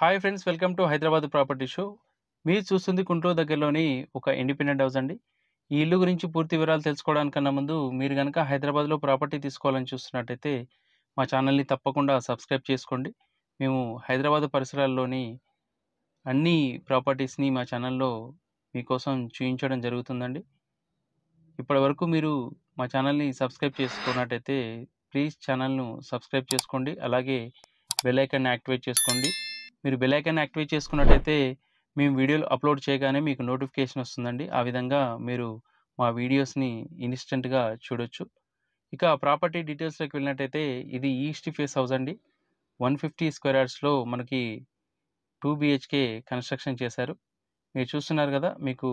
Hi friends, welcome to Hyderabad property show. మీరు చూస్తుంది గుంటూరు దగ్గరలోని ఒక ఇండిపెండెంట్ హౌస్ అండి. ఈ ఇల్లు గురించి పూర్తి వివరాలు తెలుసుకోవడానికన్నా ముందు మీరు గనక హైదరాబాద్‌లో ప్రాపర్టీ తీసుకోవాలని చూస్తున్నట్టయితే మా ఛానల్‌ని తప్పకుండా సబ్స్క్రైబ్ చేసుకోండి. మేము హైదరాబాద్ పరిసరాల్లోని అన్ని ప్రాపర్టీస్‌ని మా ఛానల్‌లో మీకోసం చూయించడం జరుగుతుందండి. ఇప్పటివరకు మీరు మా ఛానల్‌ని సబ్స్క్రైబ్ చేసుకున్నట్టయితే ప్లీజ్ ఛానల్‌ను సబ్స్క్రైబ్ చేసుకోండి. అలాగే బెల్ ఐకాన్‌ని యాక్టివేట్ చేసుకోండి. మీరు బెల్ ఐకాన్‌ని యాక్టివేట్ చేసుకున్నట్టయితే మేము వీడియోలు అప్‌లోడ్ చేయగానే మీకు నోటిఫికేషన్ వస్తుందండి. ఆ విధంగా మీరు మా వీడియోస్‌ని ఇన్‌స్టంట్‌గా చూడొచ్చు. ఇక ప్రాపర్టీ డీటెయిల్స్‌లోకి వెళ్ళినట్టయితే ఇది ఈస్ట్ ఫేస్ హౌస్ అండి. 150 స్క్వేర్ యార్డ్స్‌లో మనకి 2 బీహెచ్‌కే కన్‌స్ట్రక్షన్ చేశారు. మీరు చూస్తున్నారు గదా! మీకు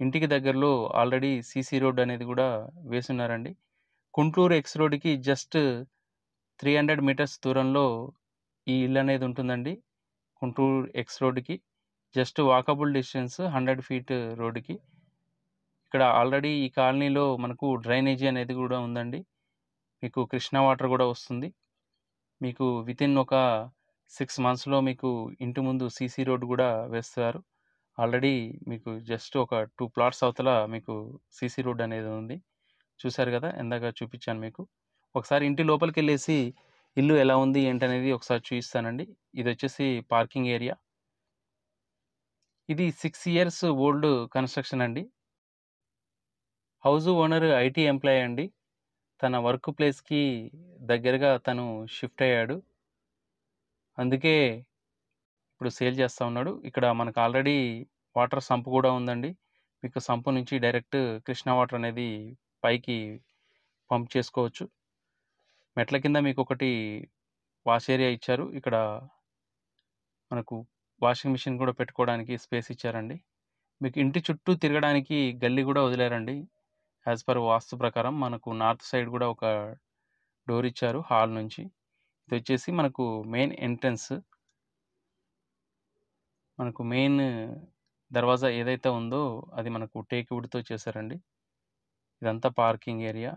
ఇంటికి దగ్గరలో ఆల్రెడీ సీసీ రోడ్ అనేది గూడా వేసున్నారండి. గుంటూరు ఎక్స్ రోడ్‌కి జస్ట్ 300 మీటర్స్ దూరంలో ఈ ఇల్లనేది ఉంటుందండి. గుంటూరు ఎక్స్ రోడ్‌కి జస్ట్ వాకబుల్ డిస్టెన్స్ 100 ఫీట్ రోడ్డుకి. ఇక్కడ ఆల్రెడీ ఈ కాలనీలో మనకు డ్రైనేజీ అనేది గూడా ఉందండి. మీకు కృష్ణా వాటర్ గూడా వస్తుంది. మీకు వితిన్ ఒక 6 మంత్స్‌లో మీకు ఇంటి ముందు సీసీ రోడ్ గూడా వేస్తారు. ఆల్రెడీ మీకు జస్ట్ ఒక 2 ప్లాట్స్ అవతల మీకు సీసీ రోడ్ అనేది ఉంది. చూసారు గదా! ఇందాక చూపిచ్చాను మీకు. ఒకసారి ఇంటి లోపలికెళ్ళేసి ఇల్లు ఎలా ఉంది ఏంటనేది ఒకసారి చూయిస్తానండి. ఇదొచ్చేసి పార్కింగ్ ఏరియా. ఇది 6 ఇయర్స్ ఓల్డ్ కన్‌స్ట్రక్షన్ అండి. హౌస్ ఓనర్ ఐటీ ఎంప్లాయీ అండి. తన వర్క్ ప్లేస్‌కి దగ్గరగా తను షిఫ్ట్ అయ్యాడు. అందుకే ఇప్పుడు సేల్ చేస్తా ఉన్నాడు. ఇక్కడ మనకు ఆల్రెడీ వాటర్ సంప్ గూడా ఉందండి. మీకు సంప్ నుంచి డైరెక్ట్ కృష్ణా వాటర్ అనేది పైకి పంప్ చేసుకోవచ్చు. మెట్ల కింద మీకొకటి వాష్ ఏరియా ఇచ్చారు. ఇక్కడ మనకు వాషింగ్ మిషన్ కూడా పెట్టుకోవడానికి స్పేస్ ఇచ్చారండి. మీకు ఇంటి చుట్టూ తిరగడానికి గల్లీ గూడా వదిలారండి. యాస్ పర్ వాస్తు ప్రకారం మనకు నార్త్ సైడ్ గూడా ఒక డోర్ ఇచ్చారు హాల్ నుంచి. ఇదొచ్చేసి మనకు మెయిన్ ఎంట్రన్స్. మనకు మెయిన్ దర్వాజా ఏదైతే ఉందో అది మనకు టేక్ వుడ్‌తో చేశారండి. ఇదంతా పార్కింగ్ ఏరియా.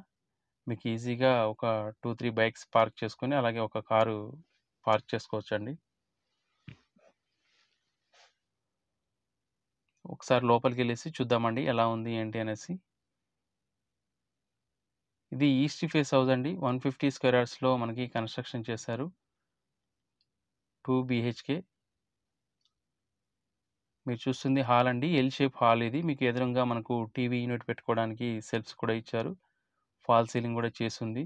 మీకు ఈజీగా ఒక 2, 3 బైక్స్ పార్క్ చేసుకొని అలాగే ఒక కారు పార్క్ చేసుకోవచ్చండి. ఒకసారి లోపలికెళ్ళేసి చూద్దామండి ఎలా ఉంది ఏంటి అనేసి. ఇది ఈస్ట్ ఫేస్ హౌస్ అండి. 150 స్క్వేర్ యార్డ్స్‌లో మనకి కన్‌స్ట్రక్షన్ చేశారు. 2 బీహెచ్‌కే. మీరు చూస్తుంది హాల్ అండి. ఎల్ షేప్ హాల్ ఇది. మీకు ఎదురుంగా మనకు టీవీ యూనిట్ పెట్టుకోవడానికి సెల్ఫ్స్ కూడా ఇచ్చారు. ఫాల్ సీలింగ్ కూడా చేసుంది.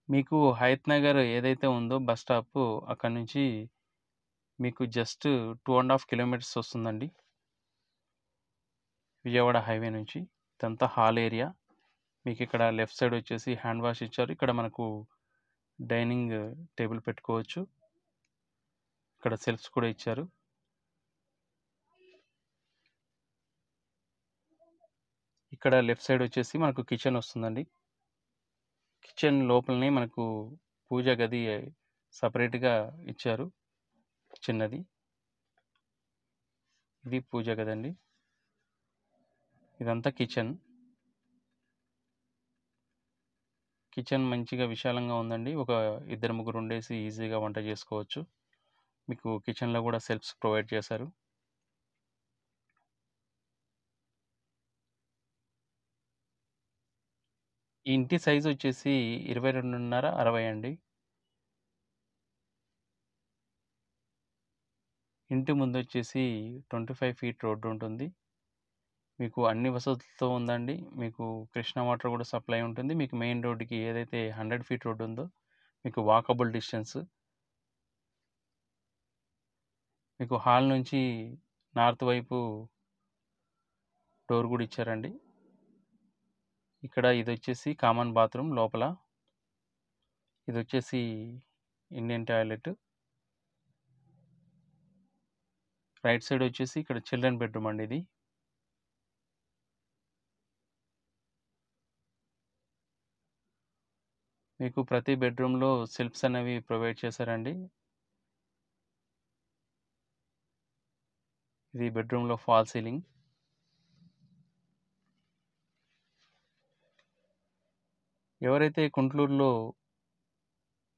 మీకు హయత్ నగర్ ఏదైతే ఉందో బస్ స్టాపు అక్కడి నుంచి మీకు జస్ట్ 2½ కిలోమీటర్స్ వస్తుందండి. విజయవాడ హైవే నుంచి. ఇదంతా హాల్ ఏరియా. మీకిక్కడ లెఫ్ట్ సైడ్ వచ్చేసి హ్యాండ్ వాష్ ఇచ్చారు. ఇక్కడ మనకు డైనింగ్ టేబుల్ పెట్టుకోవచ్చు. ఇక్కడ సెల్ఫ్స్ కూడా ఇచ్చారు. ఇక్కడ లెఫ్ట్ సైడ్ వచ్చేసి మనకు కిచెన్ వస్తుందండి. కిచెన్ లోపలనే మనకు పూజ గది సెపరేట్‌గా ఇచ్చారు చిన్నది. ఇది పూజ గదండి. ఇదంతా కిచెన్. కిచెన్ మంచిగా విశాలంగా ఉందండి. ఒక ఇద్దరు, ముగ్గురు ఉండేసి ఈజీగా వంట చేసుకోవచ్చు. మీకు కిచెన్‌లో గూడా సెల్ఫ్స్ ప్రొవైడ్ చేశారు. ఈ ఇంటి సైజ్ వచ్చేసి 22.5, 60 అండి. ఇంటి ముందొచ్చేసి 25 ఫీట్ రోడ్ ఉంటుంది. మీకు అన్ని వసతులతో ఉందండి. మీకు కృష్ణా వాటర్ కూడా సప్లై ఉంటుంది. మీకు మెయిన్ రోడ్డుకి ఏదైతే 100 ఫీట్ రోడ్ ఉందో మీకు వాకబుల్ డిస్టెన్స్. మీకు హాల్ నుంచి నార్త్ వైపు డోర్ కూడా ఇచ్చారండి. ఇక్కడ ఇదొచ్చేసి కామన్ బాత్రూమ్ లోపల. ఇదొచ్చేసి ఇండియన్ టాయిలెట్. రైట్ సైడ్ వచ్చేసి ఇక్కడ చిల్డ్రన్ బెడ్‌రూమ్ అండి ఇది. మీకు ప్రతి బెడ్‌రూమ్‌లో సెల్ఫ్స్ అనేవి ప్రొవైడ్ చేశారండి. ఇది బెడ్‌రూమ్‌లో ఫాల్ సీలింగ్. ఎవరైతే గుంటూరులో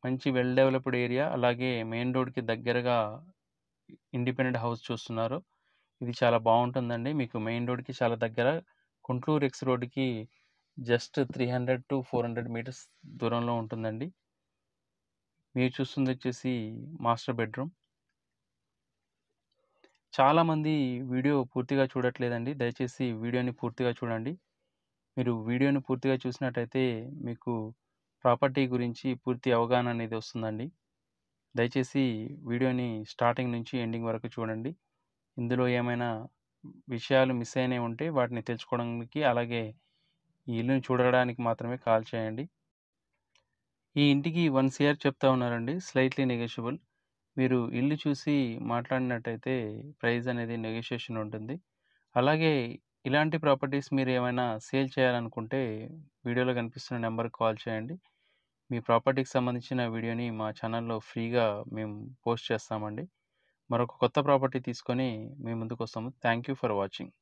మంచి వెల్ డెవలప్డ్ ఏరియా, అలాగే మెయిన్ రోడ్‌కి దగ్గరగా ఇండిపెండెంట్ హౌస్ చూస్తున్నారో, ఇది చాలా బావుంటుందండి. మీకు మెయిన్ రోడ్‌కి చాలా దగ్గర. గుంటూరు ఎక్స్ రోడ్‌కి జస్ట్ 300-400 మీటర్స్ దూరంలో ఉంటుందండి. మీరు చూస్తుందొచ్చేసి మాస్టర్ బెడ్‌రూమ్. చాలామంది వీడియో పూర్తిగా చూడట్లేదండి. దయచేసి వీడియోని పూర్తిగా చూడండి. మీరు వీడియోని పూర్తిగా చూసినట్టయితే మీకు ప్రాపర్టీ గురించి పూర్తి అవగాహన అనేది వస్తుందండి. దయచేసి వీడియోని స్టార్టింగ్ నుంచి ఎండింగ్ వరకు చూడండి. ఇందులో ఏమైనా విషయాలు మిస్ అయినయి ఉంటే వాటిని తెలుసుకోవడానికి, అలాగే ఈ ఇల్లుని చూడడానికి మాత్రమే కాల్ చేయండి. ఈ ఇంటికి 1 సీఆర్ చెప్తా ఉన్నారండి. Slightly negotiable. మీరు ఇల్లు చూసి మాట్లాడినట్టయితే ప్రైస్ అనేది నెగోషియేషన్ ఉంటుంది. అలాగే ఇలాంటి ప్రాపర్టీస్ మీరేమైనా సేల్ చేయాలనుకుంటే వీడియోలో కనిపిస్తున్న నంబర్‌కి కాల్ చేయండి. మీ ప్రాపర్టీకి సంబంధించిన వీడియోని మా ఛానల్‌లో ఫ్రీగా మేము పోస్ట్ చేస్తామండి. మరొక కొత్త ప్రాపర్టీ తీసుకొని మీ ముందుకొస్తాము. Thank you for watching.